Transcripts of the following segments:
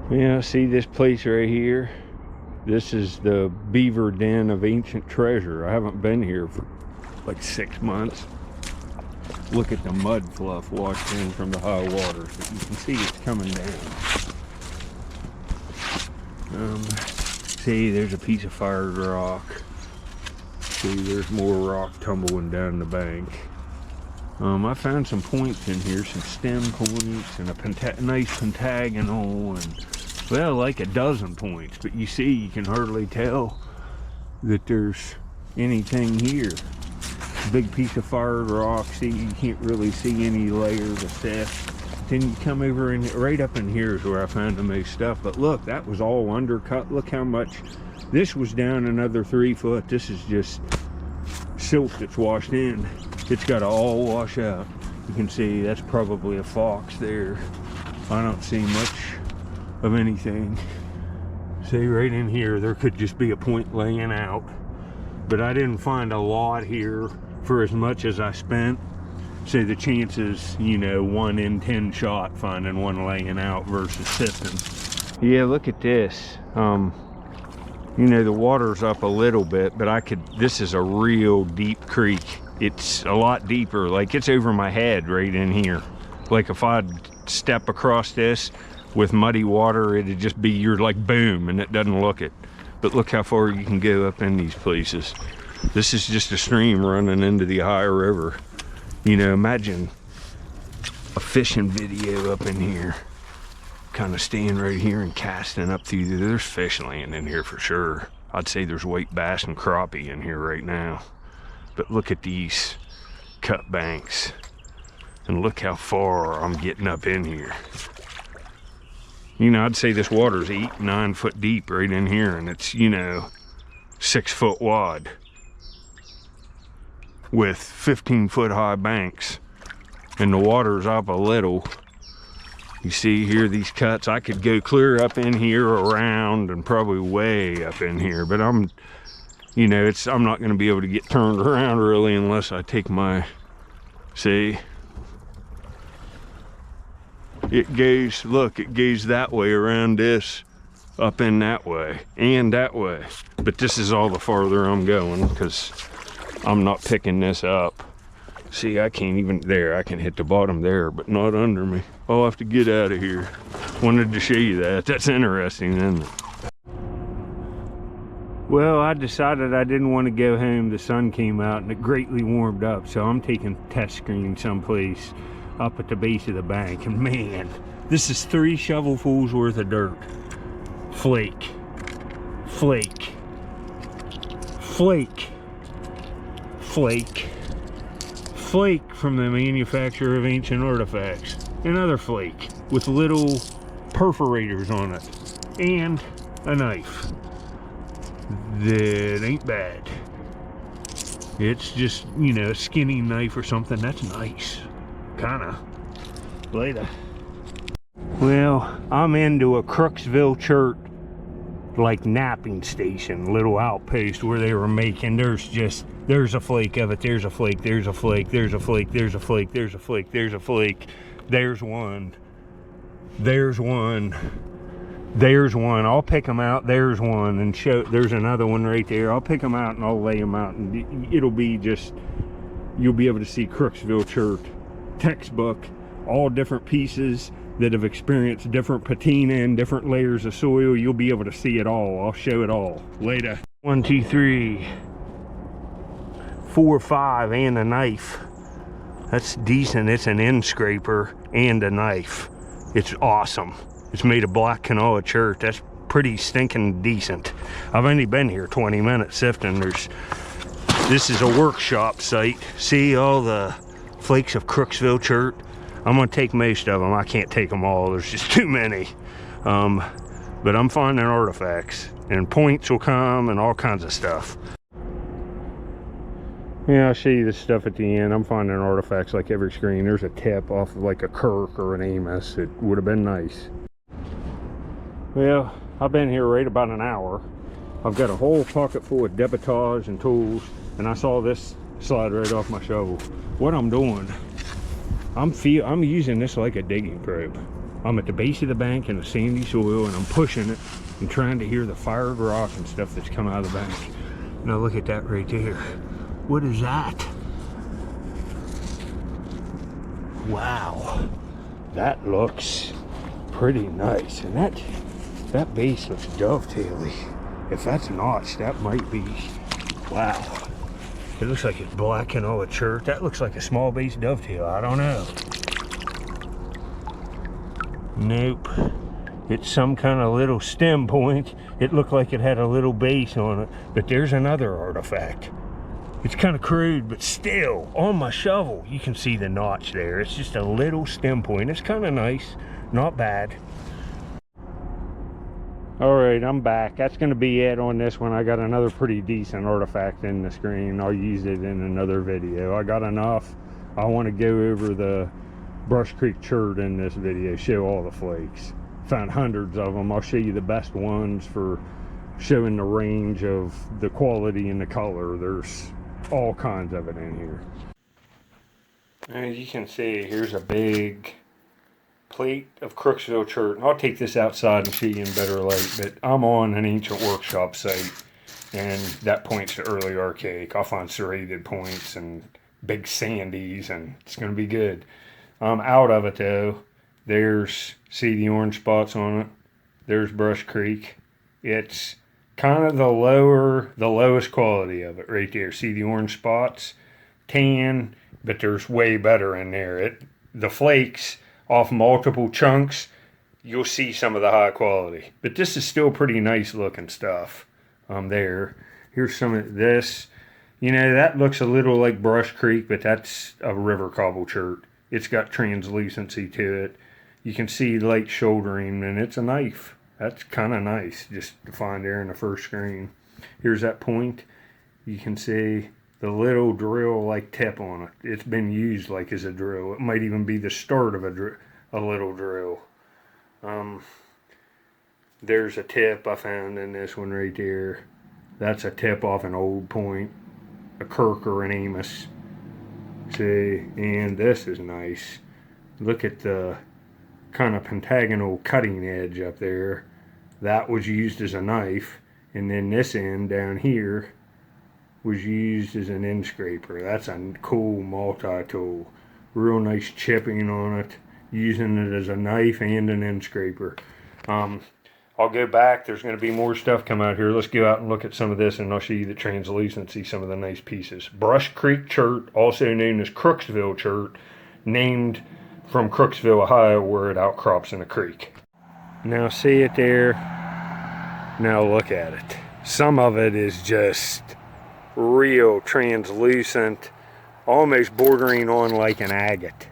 Yeah, see this place right here? This is the Beaver Den of ancient treasure. I haven't been here for like 6 months. Look at the mud fluff washed in from the high waters, but you can see it's coming down. See, there's a piece of fired rock. See, there's more rock tumbling down the bank. I found some points in here, some stem points, and a nice pentagonal, and well, like a dozen points. But you see, you can hardly tell that there's anything here. Big piece of fired rock. See, you can't really see any layers of stuff. Then you come over and right up in here is where I found the most stuff. But look, that was all undercut. Look how much. This was down another 3 foot. This is just silt that's washed in. It's got to all wash out. You can see that's probably a fox there. I don't see much of anything. See, right in here, there could just be a point laying out. But I didn't find a lot here for as much as I spent. Say the chances, you know, 1 in 10 shot finding one laying out versus sifting. Yeah, look at this. You know, the water's up a little bit, but this is a real deep creek. It's a lot deeper, like it's over my head right in here. Like if I'd step across this with muddy water, it'd just be, you're like boom, and it doesn't look it. But look how far you can go up in these places. This is just a stream running into the Ohio River. You know, imagine a fishing video up in here. Kind of staying right here and casting up through there. There's fish laying in here for sure. I'd say there's white bass and crappie in here right now. But look at these cut banks. And look how far I'm getting up in here. You know, I'd say this water's 8, 9 foot deep right in here, and it's, you know, 6 foot wide with 15 foot high banks, and the water's up a little. You see here these cuts, I could go clear up in here, around, and probably way up in here, but I'm not going to be able to get turned around really unless I take my, see, it goes, look, it goes that way around this, up in that way, and that way. But this is all the farther I'm going because I'm not picking this up. See, I can't even, there, I can hit the bottom there, but not under me. I'll have to get out of here. Wanted to show you that. That's interesting, isn't it? Well, I decided I didn't want to go home. The sun came out and it greatly warmed up, so I'm taking test screen someplace up at the base of the bank. And man, this is 3 shovelfuls worth of dirt. Flake, flake, flake, flake, flake from the manufacturer of ancient artifacts. Another flake with little perforators on it and a knife. That ain't bad. It's just, you know, a skinny knife or something. That's nice. Kinda. Later. Well, I'm into a Crooksville Chert, like napping station, little outpost where they were making, there's a flake of it, there's a flake, there's a flake, there's a flake, there's a flake, there's a flake, there's a flake, there's one, there's one, there's one. I'll pick them out, there's one, and there's another one right there. I'll pick them out and I'll lay them out, and it'll be just, you'll be able to see Crooksville Chert textbook, all different pieces that have experienced different patina and different layers of soil. You'll be able to see it all. I'll show it all later. 1, 2, 3, 4, 5, and a knife. That's decent. It's an end scraper and a knife. It's awesome. It's made of black canola chert. That's pretty stinking decent. I've only been here 20 minutes sifting. This is a workshop site. See all the flakes of Crooksville Chert? I'm gonna take most of them. I can't take them all. There's just too many. But I'm finding artifacts, and points will come and all kinds of stuff. Yeah, I'll show you this stuff at the end. I'm finding artifacts like every screen. There's a tip off of like a Kirk or an Amos. It would have been nice. Well, I've been here right about an hour. I've got a whole pocket full of debitage and tools, and I saw this slide right off my shovel. What I'm doing, I'm using this like a digging probe. I'm at the base of the bank in the sandy soil, and I'm pushing it and trying to hear the fired rock and stuff that's coming out of the bank. Now look at that right there. What is that? Wow, that looks pretty nice, and that base looks dovetaily. If that's notched, that might be, wow. It looks like it's black and all a chert. That looks like a small base dovetail. I don't know. Nope. It's some kind of little stem point. It looked like it had a little base on it, but there's another artifact. It's kind of crude, but still, on my shovel, you can see the notch there. It's just a little stem point. It's kind of nice, not bad. All right, I'm back. That's going to be it on this one. I got another pretty decent artifact in the screen. I'll use it in another video. I got enough. I want to go over the Brush Creek Chert in this video, show all the flakes. Found hundreds of them. I'll show you the best ones for showing the range of the quality and the color. There's all kinds of it in here. As you can see, here's a big plate of Crooksville Chert. And I'll take this outside and see you in better light, but I'm on an ancient workshop site, and that points to early archaic. I'll find serrated points and big sandies, and it's going to be good. Out of it though, see the orange spots on it? There's Brush Creek. It's kind of the lowest quality of it right there. See the orange spots? Tan, but there's way better in there. The flakes off multiple chunks, you'll see some of the high quality. But this is still pretty nice looking stuff. There. Here's some of this. You know, that looks a little like Brush Creek, but that's a river cobble chert. It's got translucency to it. You can see light shouldering, and it's a knife. That's kind of nice just to find there in the first screen. Here's that point. You can see the little drill-like tip on it. It's been used like as a drill. It might even be the start of a little drill. There's a tip I found in this one right there. That's a tip off an old point, a Kirk or an Amos. See, and this is nice. Look at the kind of pentagonal cutting edge up there. That was used as a knife, and then this end down here was used as an end scraper. That's a cool multi-tool. Real nice chipping on it, using it as a knife and an end scraper. I'll go back. There's going to be more stuff come out here. Let's go out and look at some of this, and I'll show you the translucency, some of the nice pieces. Brush Creek Chert, also known as Crooksville Chert, named from Crooksville, Ohio, where it outcrops in a creek. Now see it there? Now look at it. Some of it is just real translucent, almost bordering on like an agate.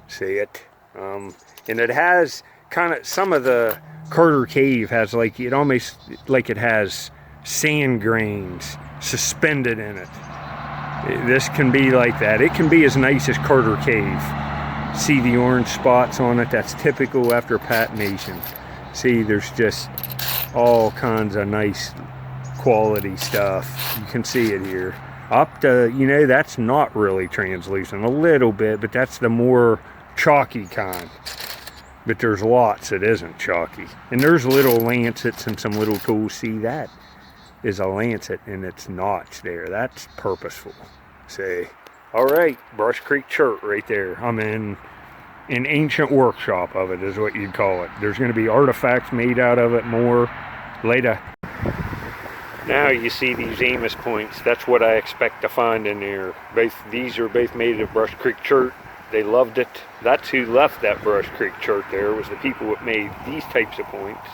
See it? And it has kind of, some of the Carter Cave has like, it almost like it has sand grains suspended in it. This can be like that. It can be as nice as Carter Cave. See the orange spots on it? That's typical after patination. See, there's just all kinds of nice quality stuff. You can see it here. Up to, you know, that's not really translucent. A little bit, but that's the more chalky kind. But there's lots that isn't chalky. And there's little lancets and some little tools. See, that is a lancet and it's notched there. That's purposeful. See. All right, Brush Creek Chert right there. I'm in an ancient workshop of it is what you'd call it. There's going to be artifacts made out of it more later. Now you see these Amos points. That's what I expect to find in there. These are both made of Brush Creek Chert. They loved it. That's who left that Brush Creek Chert there, was the people that made these types of points.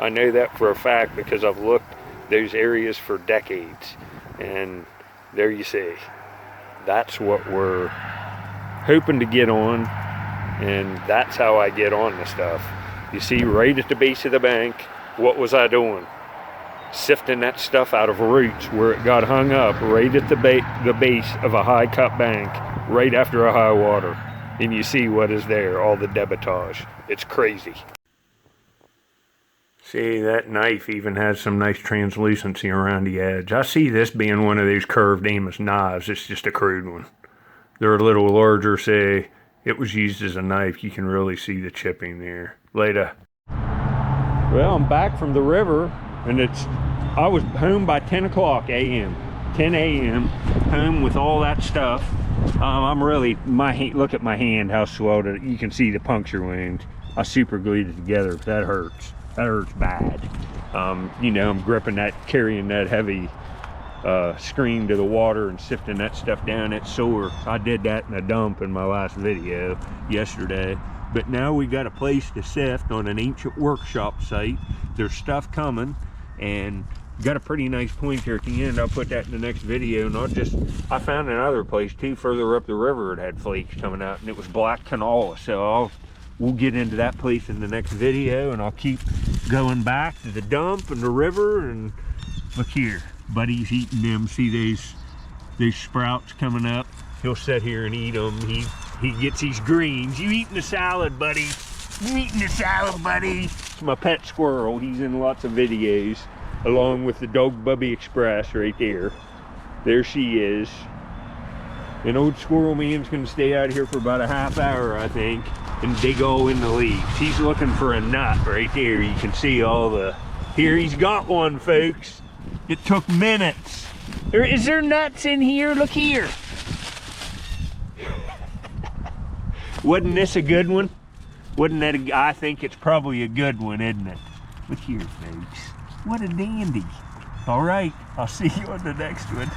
I know that for a fact because I've looked those areas for decades. And there you see. That's what we're hoping to get on, and that's how I get on the stuff. You see, right at the base of the bank, what was I doing? Sifting that stuff out of roots where it got hung up right at the base of a high cut bank, right after a high water. And you see what is there, all the debitage. It's crazy. See, that knife even has some nice translucency around the edge. I see this being one of these curved Amos knives. It's just a crude one. They're a little larger, say. It was used as a knife. You can really see the chipping there. Later. Well, I'm back from the river, and I was home by 10 o'clock a.m. 10 a.m. home with all that stuff. I'm really, look at my hand, how swelled it. You can see the puncture wound. I super glued it together, but that hurts. That hurts bad. You know, I'm gripping that, carrying that heavy screen to the water and sifting that stuff down. It's sore. I did that in a dump in my last video yesterday. But now we got a place to sift on an ancient workshop site. There's stuff coming, and got a pretty nice point here at the end. I'll put that in the next video. And I found another place too further up the river. It had flakes coming out, and it was black canola. So we'll get into that place in the next video, and I'll keep going back to the dump and the river. And look here, buddy's eating them. See these sprouts coming up? He'll sit here and eat them. He gets these greens. You eating the salad, buddy? You eating the salad, buddy? It's my pet squirrel. He's in lots of videos, along with the Dog Bubby Express right there. There she is. And old Squirrel Man's gonna stay out here for about a half hour, I think, and dig all in the leaves. He's looking for a nut right there. You can see all the, here he's got one, folks. It took minutes. Is there nuts in here? Look here. Wasn't this a good one? Wasn't that I think it's probably a good one, isn't it? Look here, folks. What a dandy. All right, I'll see you on the next one.